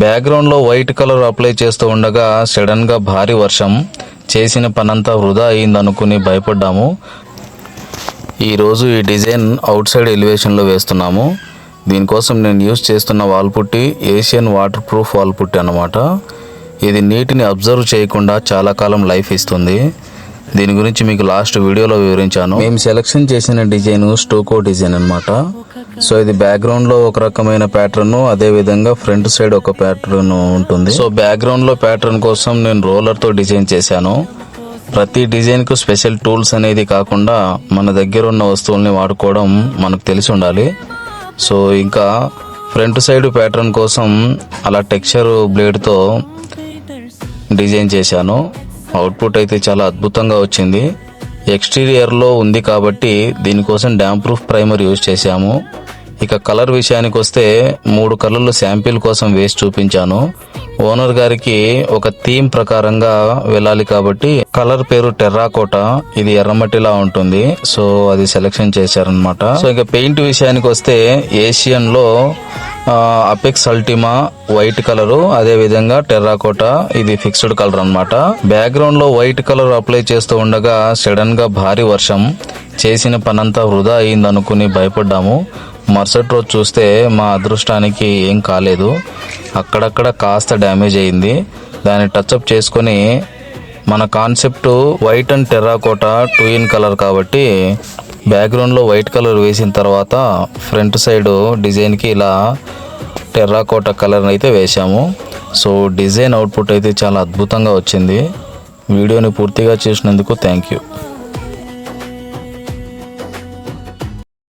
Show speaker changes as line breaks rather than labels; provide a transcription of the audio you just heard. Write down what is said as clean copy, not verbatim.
బ్యాక్గ్రౌండ్లో white colour apply చేస్తూ ఉండగా సడన్గా భారీ వర్షం. చేసిన పనంతా వృధా అయిందనుకుని భయపడ్డాము. ఈరోజు ఈ డిజైన్ అవుట్ సైడ్ ఎలివేషన్లో వేస్తున్నాము. దీనికోసం నేను యూజ్ చేస్తున్న వాల్ పుట్టి ఏషియన్ వాటర్ ప్రూఫ్ వాల్ పుట్టి అన్నమాట. ఇది నీటిని అబ్జర్వ్ చేయకుండా చాలా కాలం లైఫ్ ఇస్తుంది. దీని గురించి మీకు లాస్ట్ వీడియోలో వివరించాను. మేము సెలెక్షన్ చేసిన డిజైన్ స్టోకో డిజైన్ అన్నమాట. సో ఇది బ్యాక్గ్రౌండ్లో ఒక రకమైన ప్యాటర్న్, అదే విధంగా ఫ్రంట్ సైడ్ ఒక ప్యాటర్న్ ఉంటుంది. సో బ్యాక్గ్రౌండ్లో ప్యాటర్న్ కోసం నేను రోలర్తో డిజైన్ చేశాను. ప్రతి డిజైన్కు స్పెషల్ టూల్స్ అనేది కాకుండా మన దగ్గర ఉన్న వస్తువుల్ని వాడుకోవడం మనకు తెలిసి ఉండాలి. సో ఇంకా ఫ్రంట్ సైడ్ ప్యాటర్న్ కోసం అలా టెక్స్చర్ బ్లేడ్తో డిజైన్ చేశాను. అవుట్పుట్ అయితే చాలా అద్భుతంగా వచ్చింది. ఎక్స్టీరియర్లో ఉంది కాబట్టి దీనికోసం డ్యామ్ ప్రూఫ్ ప్రైమర్ యూజ్ చేశాము. ఇక కలర్ విషయానికి వస్తే 3 కలర్లు శాంపిల్ కోసం వేసి చూపించాను. ఓనర్ గారికి ఒక థీమ్ ప్రకారంగా వెళ్ళాలి కాబట్టి కలర్ పేరు టెర్రాకోటా, ఇది ఎర్రమట్టిలా ఉంటుంది. సో అది సెలెక్షన్ చేశారనమాట. సో ఇక పెయింట్ విషయానికి వస్తే ఏషియన్లో అపెక్స్ అల్టిమా వైట్ కలరు, అదే విధంగా టెర్రాకోటా ఇది ఫిక్స్డ్ కలర్ అన్నమాట. బ్యాక్గ్రౌండ్ లో వైట్ కలర్ అప్లై చేస్తూ ఉండగా సడన్ గా భారీ వర్షం. చేసిన పనంతా వృధా అయిందనుకుని భయపడ్డాము. మరుసటి రోజు చూస్తే మా అదృష్టానికి ఏం కాలేదు. అక్కడక్కడ కాస్త డ్యామేజ్ అయింది. దాన్ని టచ్అప్ చేసుకొని మన concept white and terracotta 2 in colour కాబట్టి బ్యాక్గ్రౌండ్లో వైట్ కలర్ వేసిన తర్వాత ఫ్రంట్ సైడ్ డిజైన్కి ఇలా టెర్రాకోటా కలర్ అయితే వేసాము. సో డిజైన్ అవుట్పుట్ అయితే చాలా అద్భుతంగా వచ్చింది. వీడియోని పూర్తిగా చూసినందుకు థ్యాంక్ యూ.